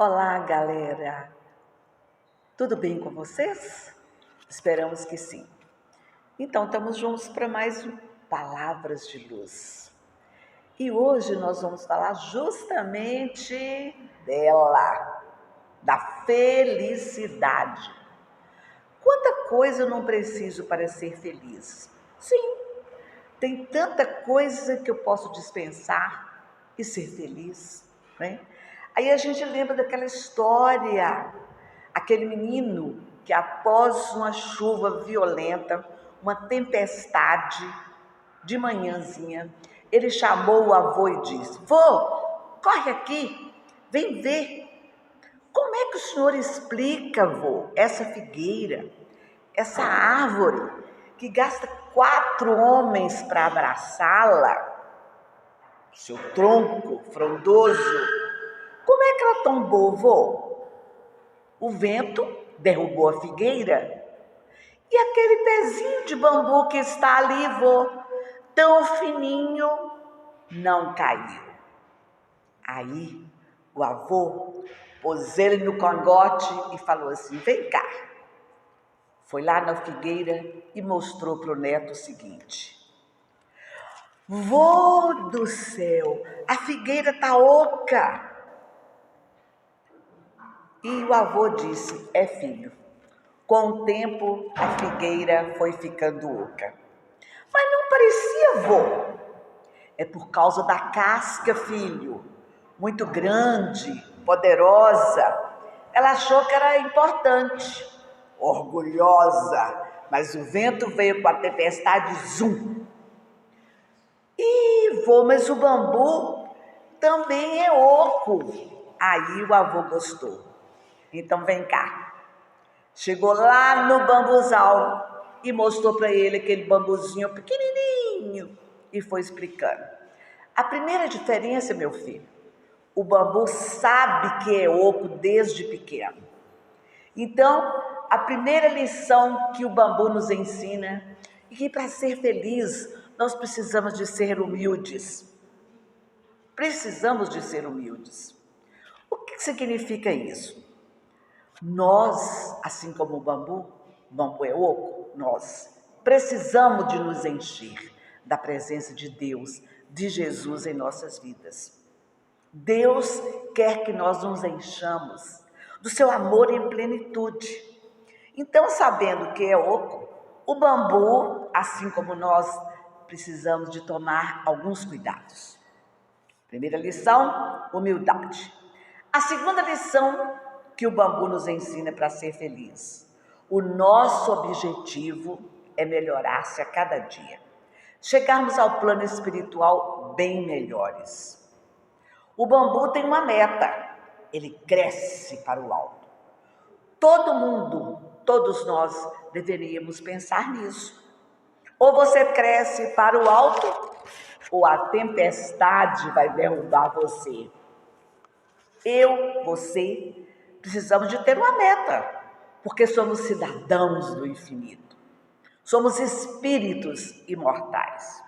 Olá, galera! Tudo bem com vocês? Esperamos que sim. Então, estamos juntos para mais um Palavras de Luz. E hoje nós vamos falar justamente dela, da felicidade. Quanta coisa eu não preciso para ser feliz? Sim, tem tanta coisa que eu posso dispensar e ser feliz, né? Aí a gente lembra daquela história, aquele menino que após uma chuva violenta, uma tempestade, de manhãzinha, ele chamou o avô e disse: vô, corre aqui, vem ver. Como é que o senhor explica, vô, essa figueira, essa árvore que gasta 4 homens para abraçá-la, seu tronco frondoso, como é que ela tombou, vô? O vento derrubou a figueira e aquele pezinho de bambu que está ali, vô, tão fininho, não caiu. Aí o avô pôs ele no cangote e falou assim: vem cá. Foi lá na figueira e mostrou para o neto o seguinte: vô do céu, a figueira está oca. E o avô disse: é filho, com o tempo a figueira foi ficando oca. Mas não parecia, vô. É por causa da casca, filho, muito grande, poderosa. Ela achou que era importante, orgulhosa, mas o vento veio com a tempestade, zum. Ih, vô, mas o bambu também é oco. Aí o avô gostou. Então vem cá. Chegou lá no bambuzal e mostrou para ele aquele bambuzinho pequenininho e foi explicando. A primeira diferença, meu filho, o bambu sabe que é oco desde pequeno. Então, a primeira lição que o bambu nos ensina é que para ser feliz, nós precisamos de ser humildes. Precisamos de ser humildes. O que significa isso? Nós, assim como o bambu é oco, nós precisamos de nos encher da presença de Deus, de Jesus em nossas vidas. Deus quer que nós nos enchamos do seu amor em plenitude. Então, sabendo que é oco, o bambu, assim como nós, precisamos de tomar alguns cuidados. Primeira lição, humildade. A segunda lição que o bambu nos ensina para ser feliz. O nosso objetivo é melhorar-se a cada dia. Chegarmos ao plano espiritual bem melhores. O bambu tem uma meta, ele cresce para o alto. Todo mundo, todos nós deveríamos pensar nisso. Ou você cresce para o alto, ou a tempestade vai derrubar você. Eu, você, precisamos de ter uma meta, porque somos cidadãos do infinito. Somos espíritos imortais.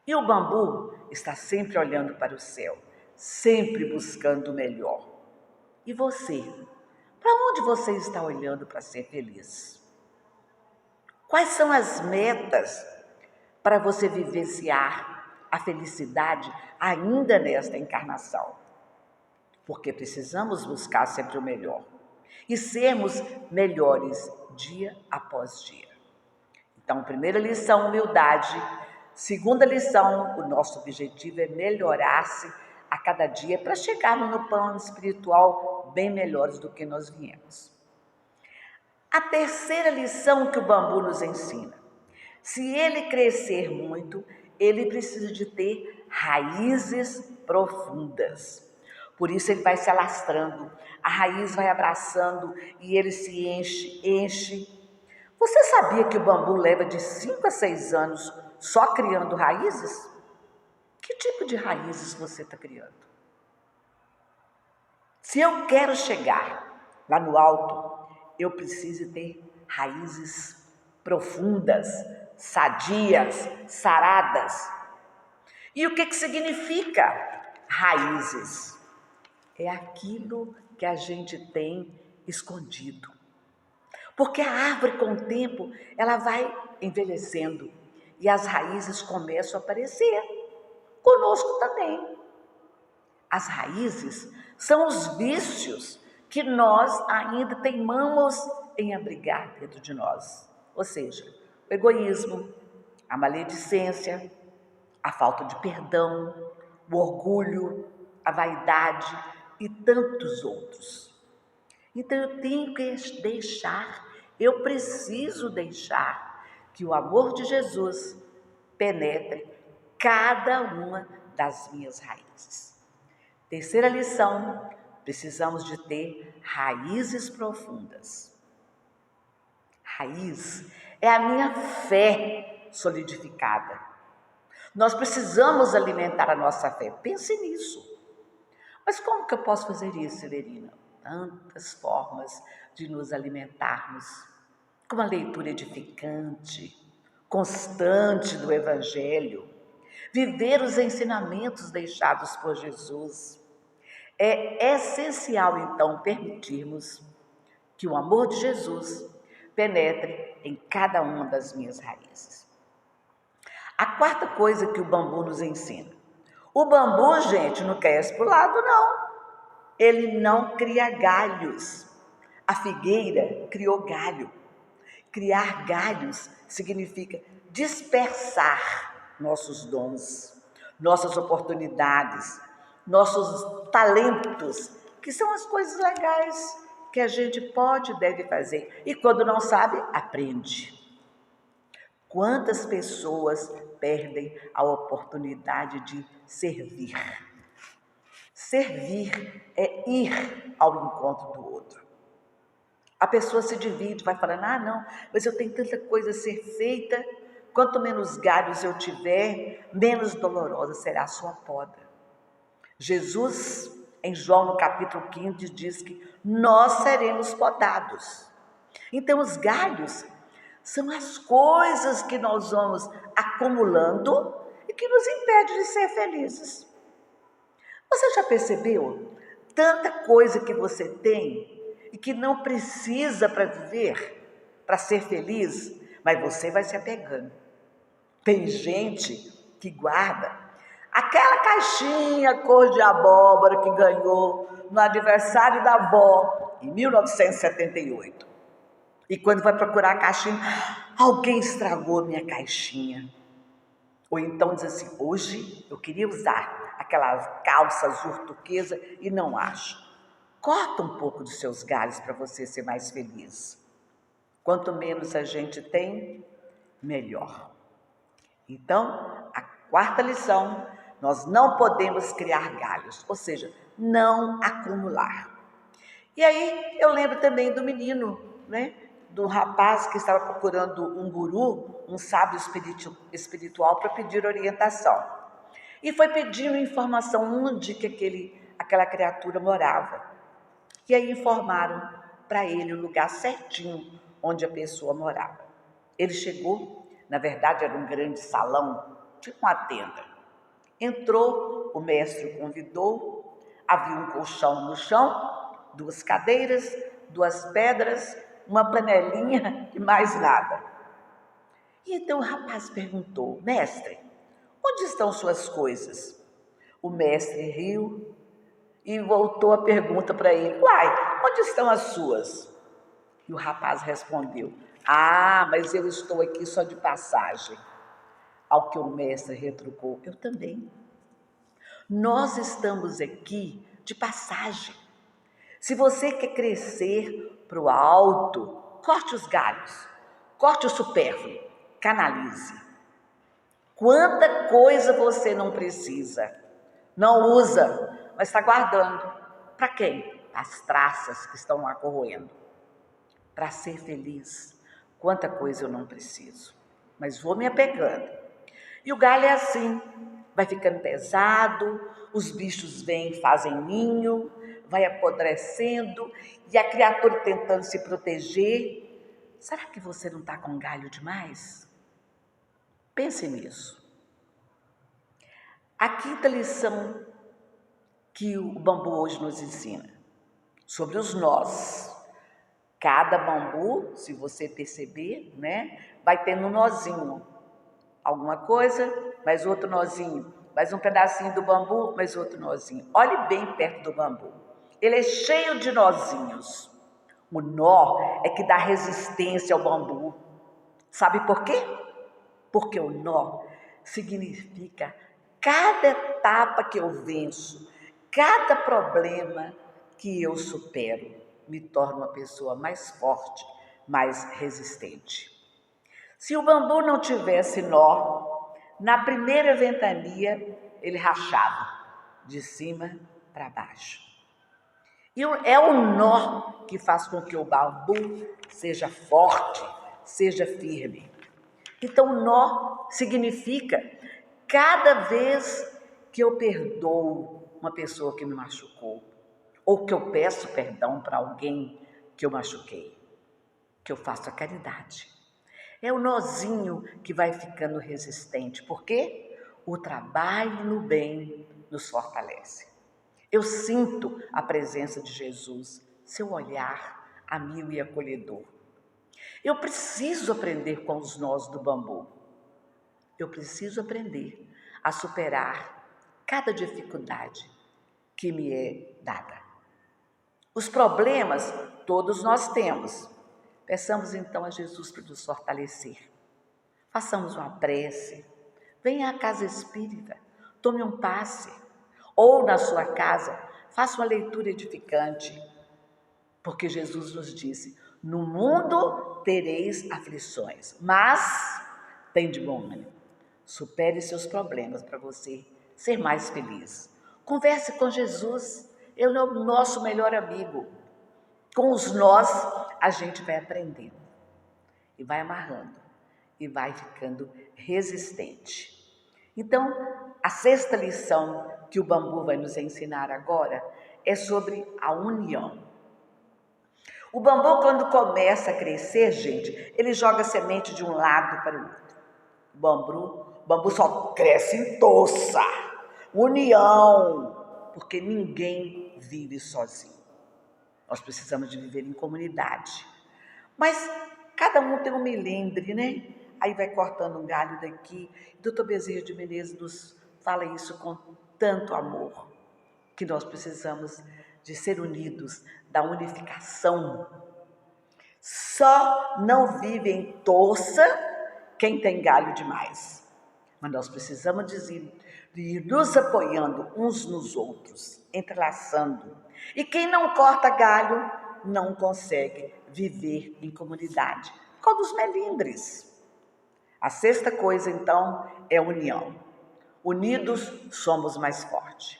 E o bambu está sempre olhando para o céu, sempre buscando o melhor. E você? Para onde você está olhando para ser feliz? Quais são as metas para você vivenciar a felicidade ainda nesta encarnação? Porque precisamos buscar sempre o melhor e sermos melhores dia após dia. Então, primeira lição, humildade. Segunda lição, o nosso objetivo é melhorar-se a cada dia para chegarmos no plano espiritual bem melhores do que nós viemos. A terceira lição que o bambu nos ensina: se ele crescer muito, ele precisa de ter raízes profundas. Por isso ele vai se alastrando, a raiz vai abraçando e ele se enche. Você sabia que o bambu leva de 5 a 6 anos só criando raízes? Que tipo de raízes você está criando? Se eu quero chegar lá no alto, eu preciso ter raízes profundas, sadias, saradas. E o que significa raízes? é aquilo que a gente tem escondido. Porque a árvore, com o tempo, ela vai envelhecendo e as raízes começam a aparecer. Conosco também. As raízes são os vícios que nós ainda teimamos em abrigar dentro de nós. Ou seja, o egoísmo, a maledicência, a falta de perdão, o orgulho, a vaidade e tantos outros. Então eu tenho que eu preciso deixar que o amor de Jesus penetre cada uma das minhas raízes. Terceira lição, precisamos de ter raízes profundas. Raiz é a minha fé solidificada. Nós precisamos alimentar a nossa fé. Pense nisso. Mas como que eu posso fazer isso, Severina? Tantas formas de nos alimentarmos, com uma leitura edificante, constante do Evangelho, viver os ensinamentos deixados por Jesus. É essencial, então, permitirmos que o amor de Jesus penetre em cada uma das minhas raízes. A quarta coisa que o bambu nos ensina. O bambu, gente, não cresce para o lado, não. Ele não cria galhos. A figueira criou galho. Criar galhos significa dispersar nossos dons, nossas oportunidades, nossos talentos, que são as coisas legais que a gente pode e deve fazer. E quando não sabe, aprende. Quantas pessoas perdem a oportunidade de servir? Servir é ir ao encontro do outro. A pessoa se divide, vai falando, não, mas eu tenho tanta coisa a ser feita, quanto menos galhos eu tiver, menos dolorosa será a sua poda. Jesus, em João no capítulo 15, diz que nós seremos podados. Então os galhos são as coisas que nós vamos acumulando e que nos impede de ser felizes. Você já percebeu tanta coisa que você tem e que não precisa para viver, para ser feliz, mas você vai se apegando. Tem gente que guarda aquela caixinha cor de abóbora que ganhou no aniversário da avó em 1978. E quando vai procurar a caixinha, alguém estragou minha caixinha. Ou então diz assim, hoje eu queria usar aquela calça azul turquesa e não acho. Corta um pouco dos seus galhos para você ser mais feliz. Quanto menos a gente tem, melhor. Então, a quarta lição, nós não podemos criar galhos, ou seja, não acumular. E aí eu lembro também do menino, do rapaz que estava procurando um guru, um sábio espiritual para pedir orientação. E foi pedindo informação onde que aquela criatura morava. E aí informaram para ele o lugar certinho onde a pessoa morava. Ele chegou, na verdade era um grande salão, tipo uma tenda. Entrou, o mestre o convidou, havia um colchão no chão, 2 cadeiras, 2 pedras, uma panelinha e mais nada. E então o rapaz perguntou, mestre, onde estão suas coisas? O mestre riu e voltou a pergunta para ele, uai, onde estão as suas? E o rapaz respondeu, mas eu estou aqui só de passagem. Ao que o mestre retrucou, eu também. Nós estamos aqui de passagem. Se você quer crescer para o alto, corte os galhos, corte o supérfluo, canalize. Quanta coisa você não precisa, não usa, mas está guardando. Para quem? As traças que estão lá corroendo. Para ser feliz, quanta coisa eu não preciso, mas vou me apegando. E o galho é assim, vai ficando pesado, os bichos vêm, fazem ninho, vai apodrecendo e a criatura tentando se proteger. Será que você não está com galho demais? Pense nisso. A quinta lição que o bambu hoje nos ensina? Sobre os nós. Cada bambu, se você perceber, né, vai tendo um nozinho. Alguma coisa, mais outro nozinho. Mais um pedacinho do bambu, mais outro nozinho. Olhe bem perto do bambu. Ele é cheio de nozinhos. O nó é que dá resistência ao bambu. Sabe por quê? Porque o nó significa cada etapa que eu venço, cada problema que eu supero, me torna uma pessoa mais forte, mais resistente. Se o bambu não tivesse nó, na primeira ventania ele rachava de cima para baixo. E é o nó que faz com que o bambu seja forte, seja firme. Então, nó significa cada vez que eu perdoo uma pessoa que me machucou, ou que eu peço perdão para alguém que eu machuquei, que eu faço a caridade. É o nozinho que vai ficando resistente, porque o trabalho no bem nos fortalece. Eu sinto a presença de Jesus, seu olhar amigo e acolhedor. Eu preciso aprender com os nós do bambu. Eu preciso aprender a superar cada dificuldade que me é dada. Os problemas todos nós temos. Peçamos então a Jesus para nos fortalecer. Façamos uma prece. Venha à casa espírita, tome um passe. Ou na sua casa, faça uma leitura edificante. Porque Jesus nos disse: no mundo tereis aflições, mas tem de bom ânimo. Supere seus problemas para você ser mais feliz. Converse com Jesus, ele é o nosso melhor amigo. Com os nós, a gente vai aprendendo e vai amarrando e vai ficando resistente. Então, a sexta lição que o bambu vai nos ensinar agora é sobre a união. O bambu, quando começa a crescer, gente, ele joga semente de um lado para o outro. O bambu só cresce em toça, união, porque ninguém vive sozinho. Nós precisamos de viver em comunidade. Mas cada um tem um melindre, né? Aí vai cortando um galho daqui. Dr. Bezerra de Menezes nos fala isso com tanto amor, que nós precisamos de ser unidos, da unificação. Só não vive em torça quem tem galho demais. Mas nós precisamos de ir nos apoiando uns nos outros, entrelaçando. E quem não corta galho não consegue viver em comunidade. Qual dos melindres? A sexta coisa, então, é a união. Unidos, somos mais fortes.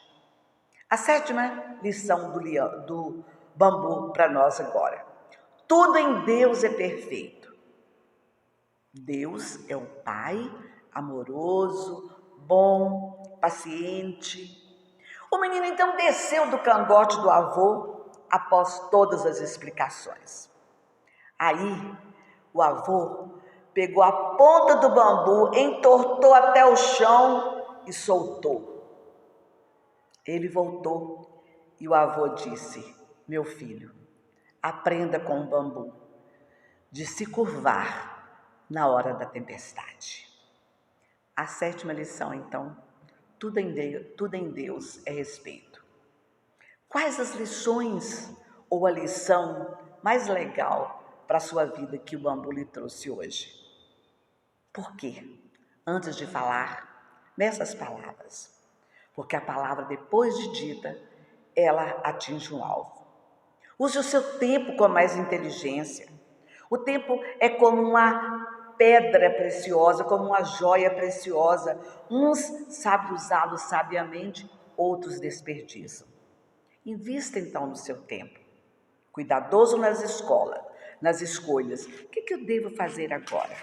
A sétima lição do bambu para nós agora. Tudo em Deus é perfeito. Deus é o Pai amoroso, bom, paciente. O menino então desceu do cangote do avô após todas as explicações. Aí, o avô pegou a ponta do bambu, entortou até o chão e soltou. Ele voltou e o avô disse: meu filho, aprenda com o bambu de se curvar na hora da tempestade. A sétima lição, então, tudo em Deus é respeito. Quais as lições ou a lição mais legal para a sua vida que o bambu lhe trouxe hoje? Por quê? Antes de falar nessas palavras, porque a palavra, depois de dita, ela atinge um alvo. Use o seu tempo com mais inteligência. O tempo é como uma pedra preciosa, como uma joia preciosa. Uns sabem usá-lo sabiamente, outros desperdiçam. Invista então no seu tempo. Cuidadoso nas escolhas. O que eu devo fazer agora?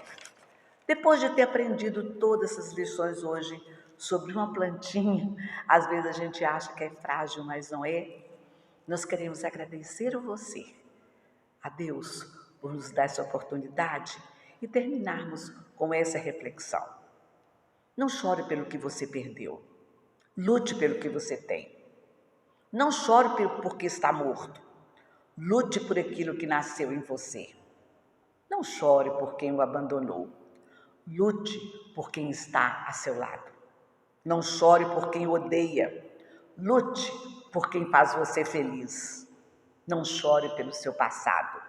Depois de ter aprendido todas essas lições hoje sobre uma plantinha, às vezes a gente acha que é frágil, mas não é. Nós queremos agradecer a você, a Deus, por nos dar essa oportunidade e terminarmos com essa reflexão. Não chore pelo que você perdeu. Lute pelo que você tem. Não chore porque está morto. Lute por aquilo que nasceu em você. Não chore por quem o abandonou. Lute por quem está a seu lado. Não chore por quem o odeia. Lute por quem faz você feliz. Não chore pelo seu passado.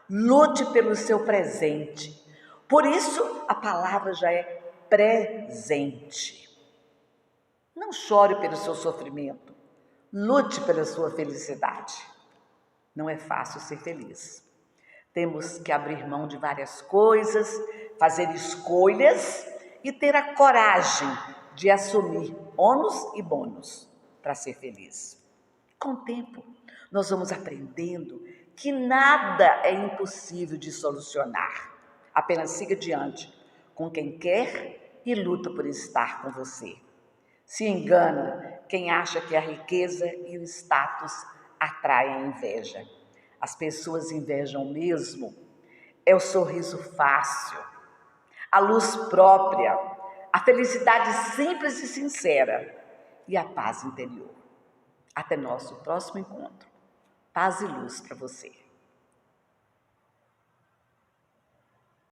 Lute pelo seu presente. Por isso, a palavra já é presente. Não chore pelo seu sofrimento. Lute pela sua felicidade. Não é fácil ser feliz. Temos que abrir mão de várias coisas, fazer escolhas e ter a coragem de assumir ônus e bônus para ser feliz. Com o tempo, nós vamos aprendendo que nada é impossível de solucionar. Apenas siga adiante com quem quer e luta por estar com você. Se engana quem acha que a riqueza e o status atraem a inveja. As pessoas invejam mesmo é o sorriso fácil, a luz própria, a felicidade simples e sincera e a paz interior. Até nosso próximo encontro. Paz e luz para você.